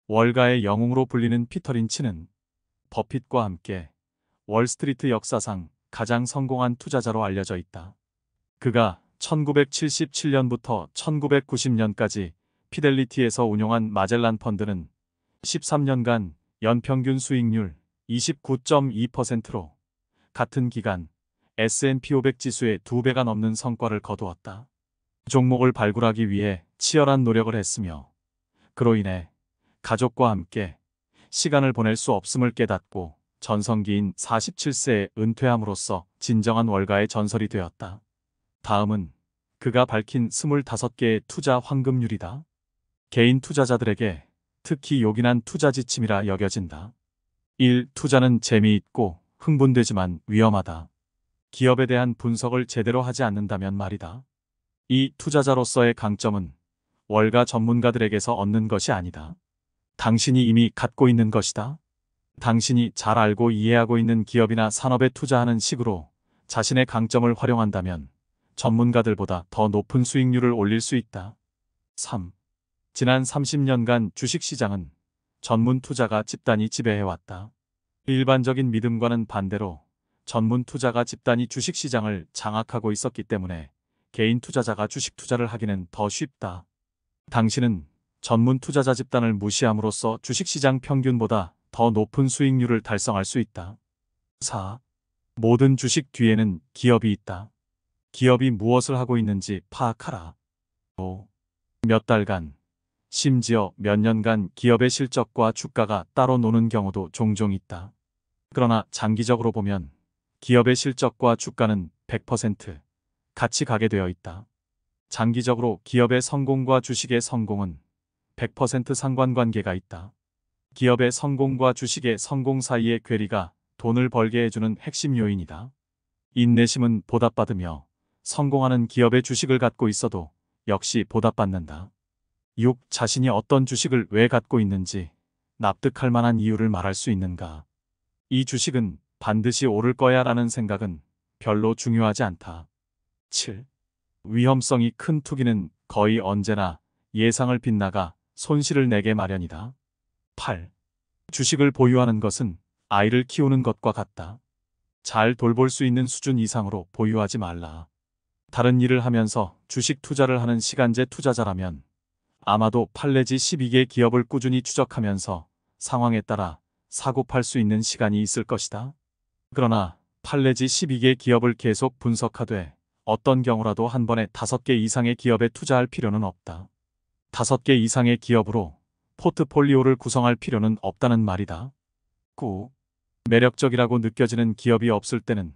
월가의 영웅으로 불리는 피터 린치는 버핏과 함께 월스트리트 역사상 가장 성공한 투자자로 알려져 있다. 그가 1977년부터 1990년까지 피델리티에서 운용한 마젤란 펀드는 13년간 연평균 수익률 29.2%로 같은 기간 S&P 500 지수의 2배가 넘는 성과를 거두었다. 종목을 발굴하기 위해 치열한 노력을 했으며 그로 인해 가족과 함께 시간을 보낼 수 없음을 깨닫고 전성기인 47세에 은퇴함으로써 진정한 월가의 전설이 되었다. 다음은 그가 밝힌 25개의 투자 황금률이다. 개인 투자자들에게 특히 요긴한 투자 지침이라 여겨진다. 1. 투자는 재미있고 흥분되지만 위험하다. 기업에 대한 분석을 제대로 하지 않는다면 말이다. 2. 투자자로서의 강점은 월가 전문가들에게서 얻는 것이 아니다. 당신이 이미 갖고 있는 것이다. 당신이 잘 알고 이해하고 있는 기업이나 산업에 투자하는 식으로 자신의 강점을 활용한다면 전문가들보다 더 높은 수익률을 올릴 수 있다. 3. 지난 30년간 주식시장은 전문 투자가 집단이 지배해왔다. 일반적인 믿음과는 반대로 전문 투자가 집단이 주식시장을 장악하고 있었기 때문에 개인 투자자가 주식 투자를 하기는 더 쉽다. 당신은 전문 투자자 집단을 무시함으로써 주식시장 평균보다 더 높은 수익률을 달성할 수 있다. 4. 모든 주식 뒤에는 기업이 있다. 기업이 무엇을 하고 있는지 파악하라. 5. 몇 달간, 심지어 몇 년간 기업의 실적과 주가가 따로 노는 경우도 종종 있다. 그러나 장기적으로 보면 기업의 실적과 주가는 100% 같이 가게 되어 있다. 장기적으로 기업의 성공과 주식의 성공은 100% 상관관계가 있다. 기업의 성공과 주식의 성공 사이의 괴리가 돈을 벌게 해주는 핵심 요인이다. 인내심은 보답받으며 성공하는 기업의 주식을 갖고 있어도 역시 보답받는다. 6. 자신이 어떤 주식을 왜 갖고 있는지 납득할 만한 이유를 말할 수 있는가. 이 주식은 반드시 오를 거야 라는 생각은 별로 중요하지 않다. 7. 위험성이 큰 투기는 거의 언제나 예상을 빗나가 손실을 내게 마련이다. 8. 주식을 보유하는 것은 아이를 키우는 것과 같다. 잘 돌볼 수 있는 수준 이상으로 보유하지 말라. 다른 일을 하면서 주식 투자를 하는 시간제 투자자라면 아마도 8 내지 12개 기업을 꾸준히 추적하면서 상황에 따라 사고 팔 수 있는 시간이 있을 것이다. 그러나 8 내지 12개 기업을 계속 분석하되 어떤 경우라도 한 번에 5개 이상의 기업에 투자할 필요는 없다. 5개 이상의 기업으로 포트폴리오를 구성할 필요는 없다는 말이다. 9. 매력적이라고 느껴지는 기업이 없을 때는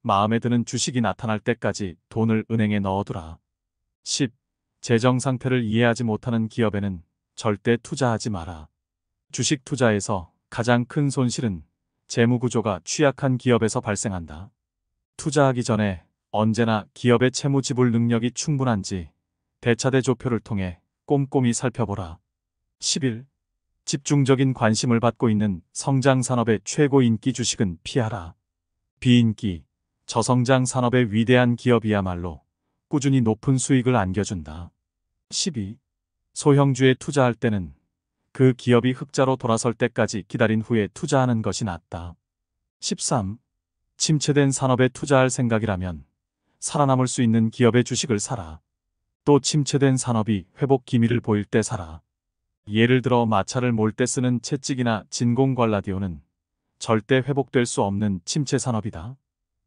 마음에 드는 주식이 나타날 때까지 돈을 은행에 넣어두라. 10. 재정 상태를 이해하지 못하는 기업에는 절대 투자하지 마라. 주식 투자에서 가장 큰 손실은 재무 구조가 취약한 기업에서 발생한다. 투자하기 전에 언제나 기업의 채무 지불 능력이 충분한지 대차대 조표를 통해 꼼꼼히 살펴보라. 11. 집중적인 관심을 받고 있는 성장 산업의 최고 인기 주식은 피하라. 비인기, 저성장 산업의 위대한 기업이야말로 꾸준히 높은 수익을 안겨준다. 12. 소형주에 투자할 때는 그 기업이 흑자로 돌아설 때까지 기다린 후에 투자하는 것이 낫다. 13. 침체된 산업에 투자할 생각이라면 살아남을 수 있는 기업의 주식을 사라. 또 침체된 산업이 회복 기미를 보일 때 사라. 예를 들어 마차를 몰 때 쓰는 채찍이나 진공관라디오는 절대 회복될 수 없는 침체 산업이다.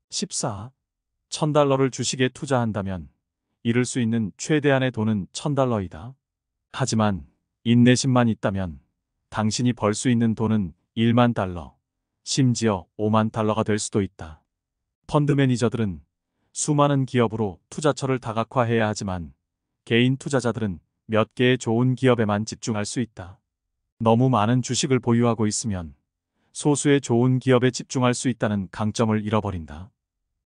14. $1000를 주식에 투자한다면 잃을 수 있는 최대한의 돈은 $1000이다. 하지만 인내심만 있다면 당신이 벌 수 있는 돈은 $10,000, 심지어 $50,000가 될 수도 있다. 펀드 매니저들은 수많은 기업으로 투자처를 다각화해야 하지만 개인 투자자들은 몇 개의 좋은 기업에만 집중할 수 있다. 너무 많은 주식을 보유하고 있으면 소수의 좋은 기업에 집중할 수 있다는 강점을 잃어버린다.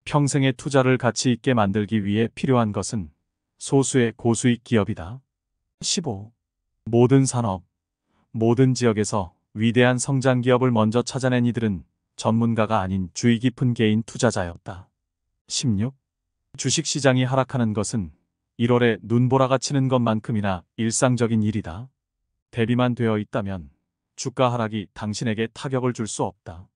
평생의 투자를 가치 있게 만들기 위해 필요한 것은 소수의 고수익 기업이다. 15. 모든 산업, 모든 지역에서 위대한 성장 기업을 먼저 찾아낸 이들은 전문가가 아닌 주의 깊은 개인 투자자였다. 16. 주식시장이 하락하는 것은 1월에 눈보라가 치는 것만큼이나 일상적인 일이다. 대비만 되어 있다면 주가 하락이 당신에게 타격을 줄 수 없다.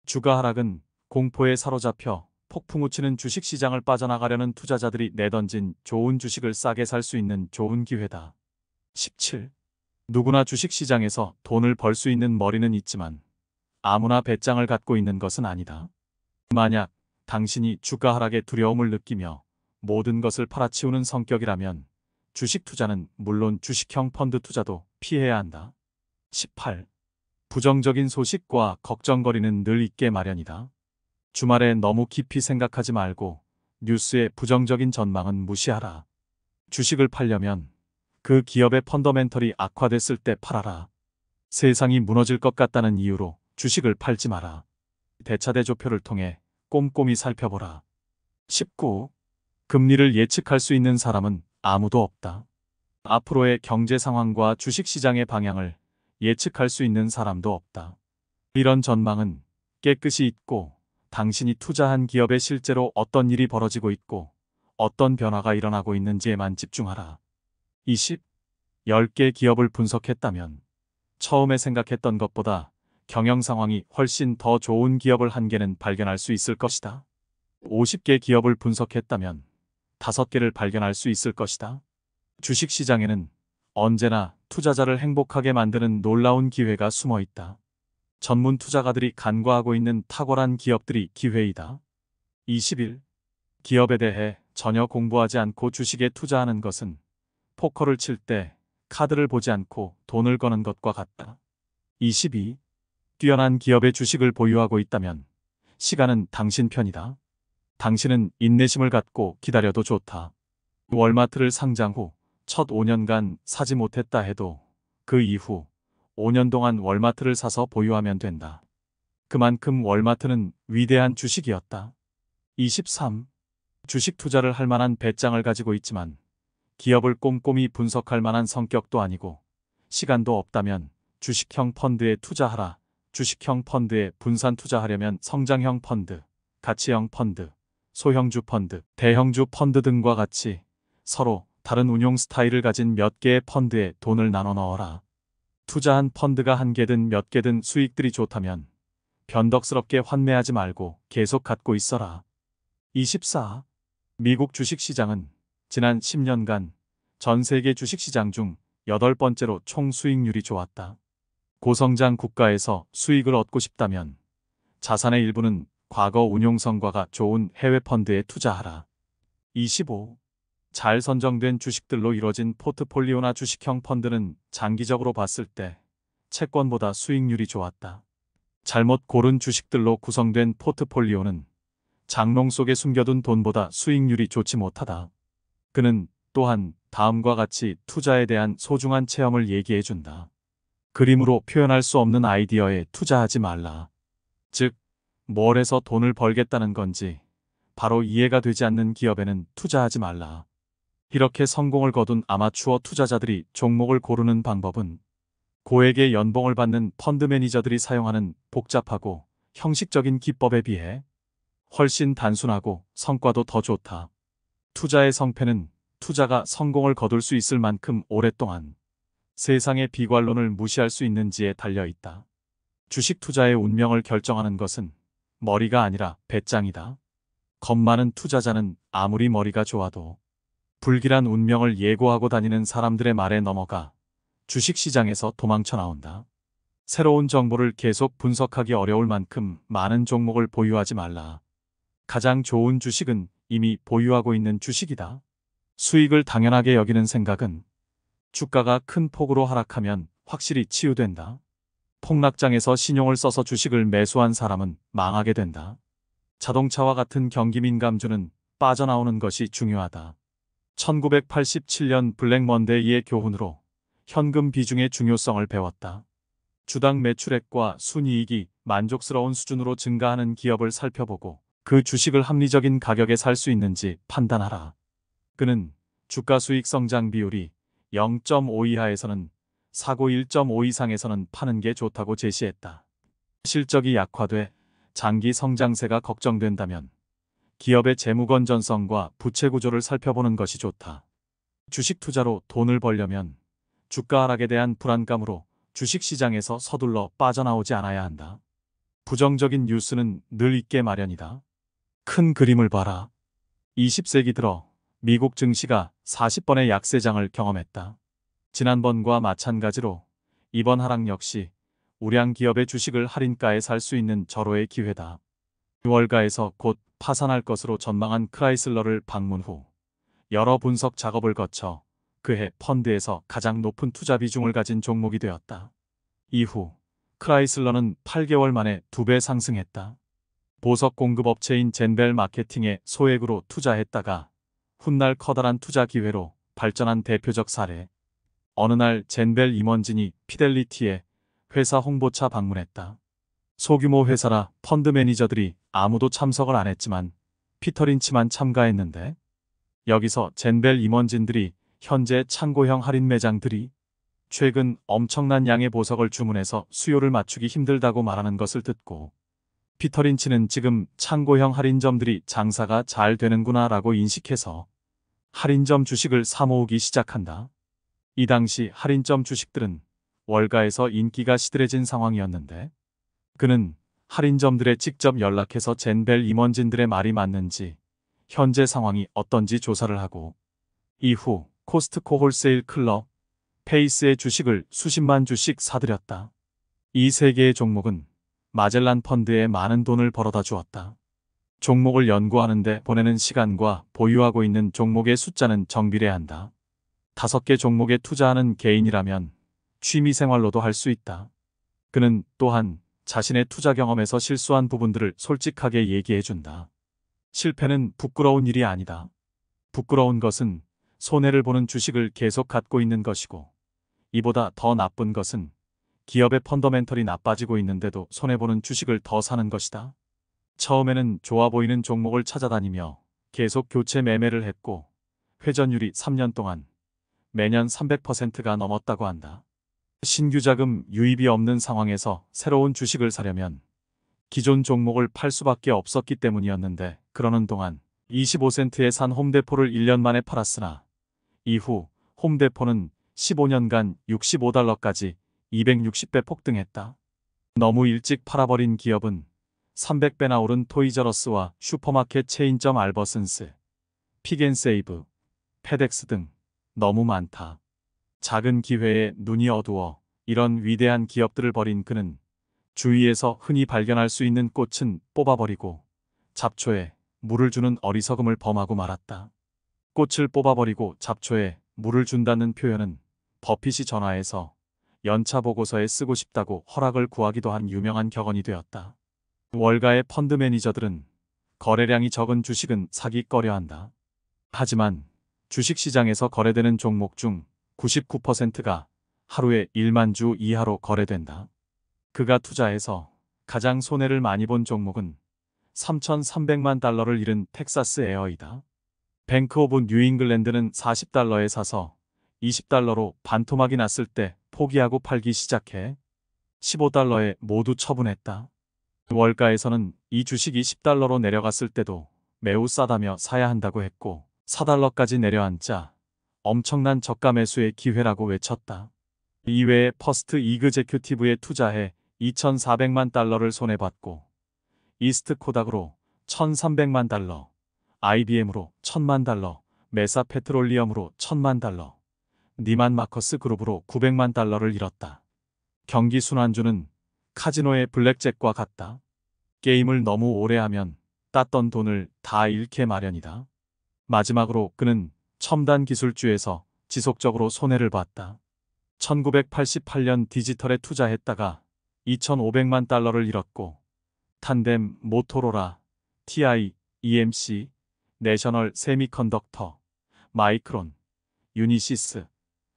주가 하락은 공포에 사로잡혀 폭풍 우치는 주식시장을 빠져나가려는 투자자들이 내던진 좋은 주식을 싸게 살 수 있는 좋은 기회다. 17. 누구나 주식시장에서 돈을 벌 수 있는 머리는 있지만 아무나 배짱을 갖고 있는 것은 아니다. 만약 당신이 주가 하락의 두려움을 느끼며 모든 것을 팔아치우는 성격이라면 주식 투자는 물론 주식형 펀드 투자도 피해야 한다. 18. 부정적인 소식과 걱정거리는 늘 있게 마련이다. 주말에 너무 깊이 생각하지 말고 뉴스의 부정적인 전망은 무시하라. 주식을 팔려면 그 기업의 펀더멘털이 악화됐을 때 팔아라. 세상이 무너질 것 같다는 이유로 주식을 팔지 마라. 대차대조표를 통해 꼼꼼히 살펴보라. 19. 금리를 예측할 수 있는 사람은 아무도 없다. 앞으로의 경제 상황과 주식시장의 방향을 예측할 수 있는 사람도 없다. 이런 전망은 깨끗이 있고 당신이 투자한 기업에 실제로 어떤 일이 벌어지고 있고 어떤 변화가 일어나고 있는지에만 집중하라. 20. 10개 기업을 분석했다면 처음에 생각했던 것보다 경영 상황이 훨씬 더 좋은 기업을 한 개는 발견할 수 있을 것이다. 50개 기업을 분석했다면 5개를 발견할 수 있을 것이다. 주식시장에는 언제나 투자자를 행복하게 만드는 놀라운 기회가 숨어 있다. 전문 투자가들이 간과하고 있는 탁월한 기업들이 기회이다. 21. 기업에 대해 전혀 공부하지 않고 주식에 투자하는 것은 포커를 칠 때 카드를 보지 않고 돈을 거는 것과 같다. 22. 뛰어난 기업의 주식을 보유하고 있다면 시간은 당신 편이다. 당신은 인내심을 갖고 기다려도 좋다. 월마트를 상장 후 첫 5년간 사지 못했다 해도 그 이후 5년 동안 월마트를 사서 보유하면 된다. 그만큼 월마트는 위대한 주식이었다. 23. 주식 투자를 할 만한 배짱을 가지고 있지만 기업을 꼼꼼히 분석할 만한 성격도 아니고 시간도 없다면 주식형 펀드에 투자하라. 주식형 펀드에 분산 투자하려면 성장형 펀드, 가치형 펀드, 소형주 펀드, 대형주 펀드 등과 같이 서로 다른 운용 스타일을 가진 몇 개의 펀드에 돈을 나눠 넣어라. 투자한 펀드가 한 개든 몇 개든 수익들이 좋다면 변덕스럽게 환매하지 말고 계속 갖고 있어라. 24. 미국 주식시장은 지난 10년간 전 세계 주식시장 중 8번째로 총 수익률이 좋았다. 고성장 국가에서 수익을 얻고 싶다면 자산의 일부는 과거 운용 성과가 좋은 해외 펀드에 투자하라. 25. 잘 선정된 주식들로 이뤄진 포트폴리오나 주식형 펀드는 장기적으로 봤을 때 채권보다 수익률이 좋았다. 잘못 고른 주식들로 구성된 포트폴리오는 장롱 속에 숨겨둔 돈보다 수익률이 좋지 못하다. 그는 또한 다음과 같이 투자에 대한 소중한 체험을 얘기해준다. 그림으로 표현할 수 없는 아이디어에 투자하지 말라. 즉, 뭘 해서 돈을 벌겠다는 건지 바로 이해가 되지 않는 기업에는 투자하지 말라. 이렇게 성공을 거둔 아마추어 투자자들이 종목을 고르는 방법은 고액의 연봉을 받는 펀드 매니저들이 사용하는 복잡하고 형식적인 기법에 비해 훨씬 단순하고 성과도 더 좋다. 투자의 성패는 투자가 성공을 거둘 수 있을 만큼 오랫동안 세상의 비관론을 무시할 수 있는지에 달려 있다. 주식 투자의 운명을 결정하는 것은 머리가 아니라 배짱이다. 겁 많은 투자자는 아무리 머리가 좋아도 불길한 운명을 예고하고 다니는 사람들의 말에 넘어가 주식시장에서 도망쳐 나온다. 새로운 정보를 계속 분석하기 어려울 만큼 많은 종목을 보유하지 말라. 가장 좋은 주식은 이미 보유하고 있는 주식이다. 수익을 당연하게 여기는 생각은 주가가 큰 폭으로 하락하면 확실히 치유된다. 폭락장에서 신용을 써서 주식을 매수한 사람은 망하게 된다. 자동차와 같은 경기민감주는 빠져나오는 것이 중요하다. 1987년 블랙먼데이의 교훈으로 현금 비중의 중요성을 배웠다. 주당 매출액과 순이익이 만족스러운 수준으로 증가하는 기업을 살펴보고 그 주식을 합리적인 가격에 살 수 있는지 판단하라. 그는 주가 수익 성장 비율이 0.5 이하에서는 사고 1.5 이상에서는 파는 게 좋다고 제시했다. 실적이 약화돼 장기 성장세가 걱정된다면 기업의 재무 건전성과 부채 구조를 살펴보는 것이 좋다. 주식 투자로 돈을 벌려면 주가 하락에 대한 불안감으로 주식시장에서 서둘러 빠져나오지 않아야 한다. 부정적인 뉴스는 늘 있게 마련이다. 큰 그림을 봐라. 20세기 들어 미국 증시가 40번의 약세장을 경험했다. 지난번과 마찬가지로 이번 하락 역시 우량 기업의 주식을 할인가에 살 수 있는 절호의 기회다. 월가에서 곧 파산할 것으로 전망한 크라이슬러를 방문 후 여러 분석 작업을 거쳐 그해 펀드에서 가장 높은 투자 비중을 가진 종목이 되었다. 이후 크라이슬러는 8개월 만에 2배 상승했다. 보석 공급 업체인 젠벨 마케팅에 소액으로 투자했다가 훗날 커다란 투자 기회로 발전한 대표적 사례. 어느 날 젠벨 임원진이 피델리티에 회사 홍보차 방문했다. 소규모 회사라 펀드 매니저들이 아무도 참석을 안 했지만 피터 린치만 참가했는데, 여기서 젠벨 임원진들이 현재 창고형 할인 매장들이 최근 엄청난 양의 보석을 주문해서 수요를 맞추기 힘들다고 말하는 것을 듣고 피터 린치는 지금 창고형 할인점들이 장사가 잘 되는구나 라고 인식해서 할인점 주식을 사모으기 시작한다. 이 당시 할인점 주식들은 월가에서 인기가 시들해진 상황이었는데, 그는 할인점들에 직접 연락해서 젠벨 임원진들의 말이 맞는지 현재 상황이 어떤지 조사를 하고 이후 코스트코 홀세일 클럽 페이스의 주식을 수십만 주씩 사들였다. 이 세 개의 종목은 마젤란 펀드에 많은 돈을 벌어다 주었다. 종목을 연구하는데 보내는 시간과 보유하고 있는 종목의 숫자는 정비례한다. 5개 종목에 투자하는 개인이라면 취미생활로도 할 수 있다. 그는 또한 자신의 투자 경험에서 실수한 부분들을 솔직하게 얘기해준다. 실패는 부끄러운 일이 아니다. 부끄러운 것은 손해를 보는 주식을 계속 갖고 있는 것이고, 이보다 더 나쁜 것은 기업의 펀더멘털이 나빠지고 있는데도 손해보는 주식을 더 사는 것이다. 처음에는 좋아 보이는 종목을 찾아다니며 계속 교체 매매를 했고 회전율이 3년 동안 매년 300%가 넘었다고 한다. 신규 자금 유입이 없는 상황에서 새로운 주식을 사려면 기존 종목을 팔 수밖에 없었기 때문이었는데, 그러는 동안 25센트에 산 홈데포를 1년 만에 팔았으나 이후 홈데포는 15년간 65달러까지 260배 폭등했다. 너무 일찍 팔아버린 기업은 300배나 오른 토이저러스와 슈퍼마켓 체인점 알버슨스, 픽앤세이브, 페덱스 등 너무 많다. 작은 기회에 눈이 어두워 이런 위대한 기업들을 버린 그는 주위에서 흔히 발견할 수 있는 꽃은 뽑아버리고 잡초에 물을 주는 어리석음을 범하고 말았다. 꽃을 뽑아버리고 잡초에 물을 준다는 표현은 버핏이 전화해서 연차 보고서에 쓰고 싶다고 허락을 구하기도 한 유명한 격언이 되었다. 월가의 펀드 매니저들은 거래량이 적은 주식은 사기 꺼려한다. 하지만 주식시장에서 거래되는 종목 중 99%가 하루에 1만 주 이하로 거래된다. 그가 투자해서 가장 손해를 많이 본 종목은 3,300만 달러를 잃은 텍사스 에어이다. 뱅크 오브 뉴잉글랜드는 40달러에 사서 20달러로 반토막이 났을 때 포기하고 팔기 시작해 15달러에 모두 처분했다. 월가에서는 이 주식이 10달러로 내려갔을 때도 매우 싸다며 사야 한다고 했고 4달러까지 내려앉자 엄청난 저가 매수의 기회라고 외쳤다. 이외에 퍼스트 이그제큐티브에 투자해 2,400만 달러를 손해봤고 이스트 코닥으로 1,300만 달러, IBM으로 1,000만 달러, 메사 페트롤리엄으로 1,000만 달러, 니만 마커스 그룹으로 900만 달러를 잃었다. 경기 순환주는 카지노의 블랙잭과 같다. 게임을 너무 오래 하면 땄던 돈을 다 잃게 마련이다. 마지막으로 그는 첨단 기술주에서 지속적으로 손해를 봤다. 1988년 디지털에 투자했다가 2,500만 달러를 잃었고 탄뎀, 모토로라, TI, EMC, 내셔널 세미컨덕터, 마이크론, 유니시스,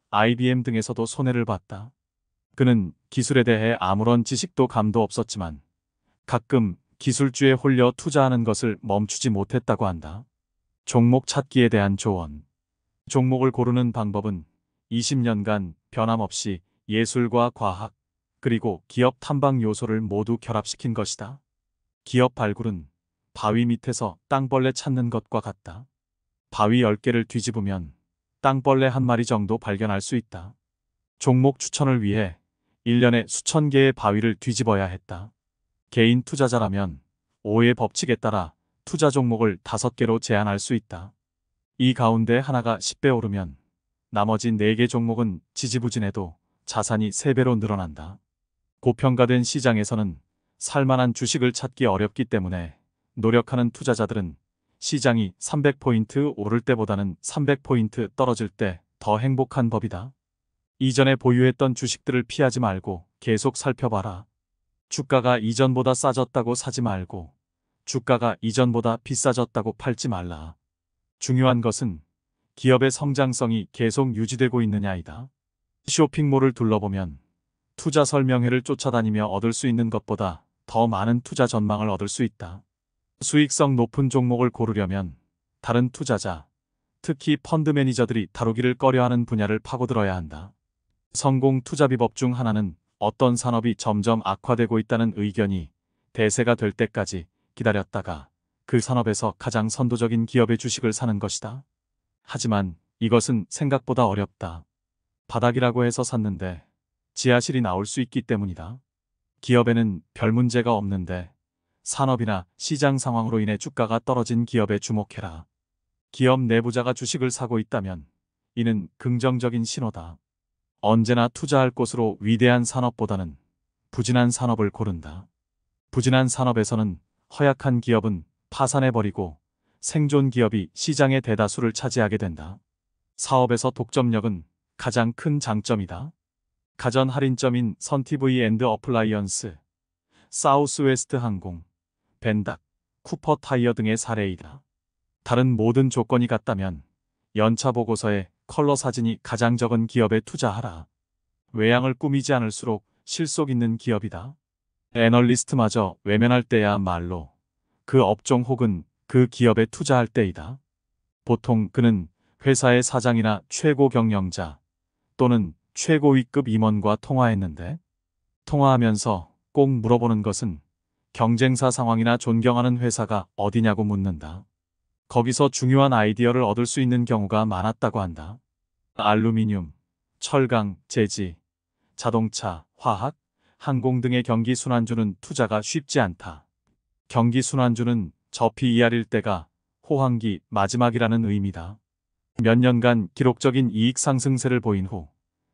IBM 등에서도 손해를 봤다. 그는 기술에 대해 아무런 지식도 감도 없었지만 가끔 기술주에 홀려 투자하는 것을 멈추지 못했다고 한다. 종목 찾기에 대한 조언. 종목을 고르는 방법은 20년간 변함없이 예술과 과학, 그리고 기업 탐방 요소를 모두 결합시킨 것이다. 기업 발굴은 바위 밑에서 땅벌레 찾는 것과 같다. 바위 10개를 뒤집으면 땅벌레 한 마리 정도 발견할 수 있다. 종목 추천을 위해 1년에 수천 개의 바위를 뒤집어야 했다. 개인 투자자라면 5의 법칙에 따라 투자 종목을 5개로 제한할 수 있다. 이 가운데 하나가 10배 오르면 나머지 4개 종목은 지지부진해도 자산이 3배로 늘어난다. 고평가된 시장에서는 살만한 주식을 찾기 어렵기 때문에 노력하는 투자자들은 시장이 300포인트 오를 때보다는 300포인트 떨어질 때 더 행복한 법이다. 이전에 보유했던 주식들을 피하지 말고 계속 살펴봐라. 주가가 이전보다 싸졌다고 사지 말고 주가가 이전보다 비싸졌다고 팔지 말라. 중요한 것은 기업의 성장성이 계속 유지되고 있느냐이다. 쇼핑몰을 둘러보면 투자 설명회를 쫓아다니며 얻을 수 있는 것보다 더 많은 투자 전망을 얻을 수 있다. 수익성 높은 종목을 고르려면 다른 투자자, 특히 펀드 매니저들이 다루기를 꺼려하는 분야를 파고들어야 한다. 성공 투자 비법 중 하나는 어떤 산업이 점점 악화되고 있다는 의견이 대세가 될 때까지 기다렸다가 그 산업에서 가장 선도적인 기업의 주식을 사는 것이다. 하지만 이것은 생각보다 어렵다. 바닥이라고 해서 샀는데 지하실이 나올 수 있기 때문이다. 기업에는 별 문제가 없는데 산업이나 시장 상황으로 인해 주가가 떨어진 기업에 주목해라. 기업 내부자가 주식을 사고 있다면 이는 긍정적인 신호다. 언제나 투자할 곳으로 위대한 산업보다는 부진한 산업을 고른다. 부진한 산업에서는 허약한 기업은 파산해버리고 생존 기업이 시장의 대다수를 차지하게 된다. 사업에서 독점력은 가장 큰 장점이다. 가전 할인점인 선티브이 앤드 어플라이언스, 사우스웨스트 항공, 벤닥, 쿠퍼 타이어 등의 사례이다. 다른 모든 조건이 같다면 연차 보고서에 컬러 사진이 가장 적은 기업에 투자하라. 외양을 꾸미지 않을수록 실속 있는 기업이다. 애널리스트마저 외면할 때야말로 그 업종 혹은 그 기업에 투자할 때이다. 보통 그는 회사의 사장이나 최고 경영자 또는 최고위급 임원과 통화했는데 통화하면서 꼭 물어보는 것은 경쟁사 상황이나 존경하는 회사가 어디냐고 묻는다. 거기서 중요한 아이디어를 얻을 수 있는 경우가 많았다고 한다. 알루미늄, 철강, 제지, 자동차, 화학, 항공 등의 경기 순환주는 투자가 쉽지 않다. 경기 순환주는 저피 이하일 때가 호황기 마지막이라는 의미다. 몇 년간 기록적인 이익 상승세를 보인 후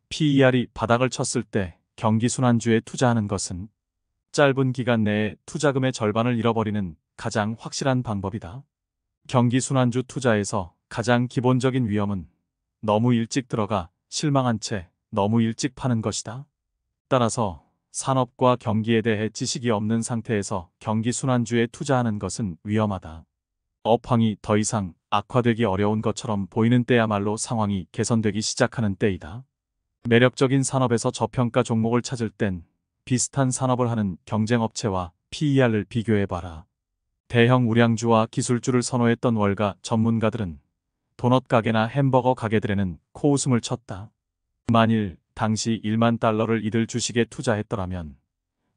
PER이 바닥을 쳤을 때 경기 순환주에 투자하는 것은 짧은 기간 내에 투자금의 절반을 잃어버리는 가장 확실한 방법이다. 경기 순환주 투자에서 가장 기본적인 위험은 너무 일찍 들어가 실망한 채 너무 일찍 파는 것이다. 따라서 산업과 경기에 대해 지식이 없는 상태에서 경기 순환주에 투자하는 것은 위험하다. 업황이 더 이상 악화되기 어려운 것처럼 보이는 때야말로 상황이 개선되기 시작하는 때이다. 매력적인 산업에서 저평가 종목을 찾을 땐 비슷한 산업을 하는 경쟁업체와 PER을 비교해봐라. 대형 우량주와 기술주를 선호했던 월가 전문가들은 도넛 가게나 햄버거 가게들에는 코웃음을 쳤다. 만일 당시 1만 달러를 이들 주식에 투자했더라면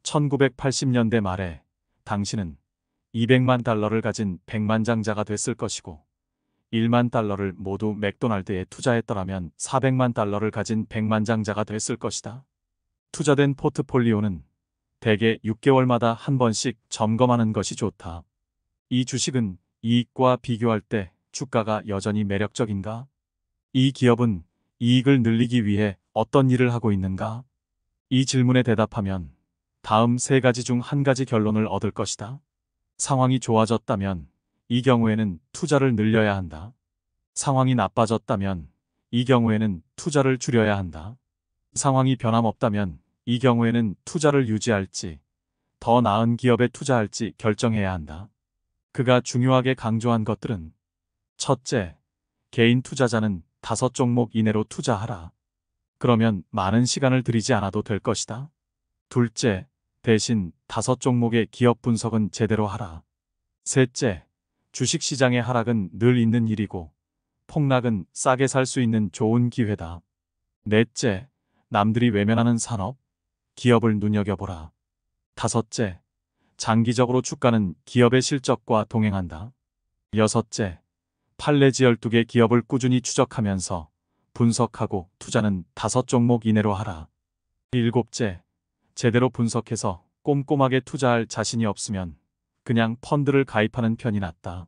1980년대 말에 당신은 200만 달러를 가진 백만장자가 됐을 것이고 1만 달러를 모두 맥도날드에 투자했더라면 400만 달러를 가진 백만장자가 됐을 것이다. 투자된 포트폴리오는 대개 6개월마다 한 번씩 점검하는 것이 좋다. 이 주식은 이익과 비교할 때 주가가 여전히 매력적인가? 이 기업은 이익을 늘리기 위해 어떤 일을 하고 있는가? 이 질문에 대답하면 다음 3가지 중 한 가지 결론을 얻을 것이다. 상황이 좋아졌다면 이 경우에는 투자를 늘려야 한다. 상황이 나빠졌다면 이 경우에는 투자를 줄여야 한다. 상황이 변함없다면 이 경우에는 투자를 유지할지 더 나은 기업에 투자할지 결정해야 한다. 그가 중요하게 강조한 것들은 첫째, 개인 투자자는 5종목 이내로 투자하라. 그러면 많은 시간을 들이지 않아도 될 것이다. 둘째, 대신 5종목의 기업 분석은 제대로 하라. 셋째, 주식시장의 하락은 늘 있는 일이고 폭락은 싸게 살 수 있는 좋은 기회다. 넷째, 남들이 외면하는 산업, 기업을 눈여겨보라. 다섯째, 장기적으로 주가는 기업의 실적과 동행한다. 여섯째, 판례지 12개 기업을 꾸준히 추적하면서 분석하고 투자는 5종목 이내로 하라. 일곱째, 제대로 분석해서 꼼꼼하게 투자할 자신이 없으면 그냥 펀드를 가입하는 편이 낫다.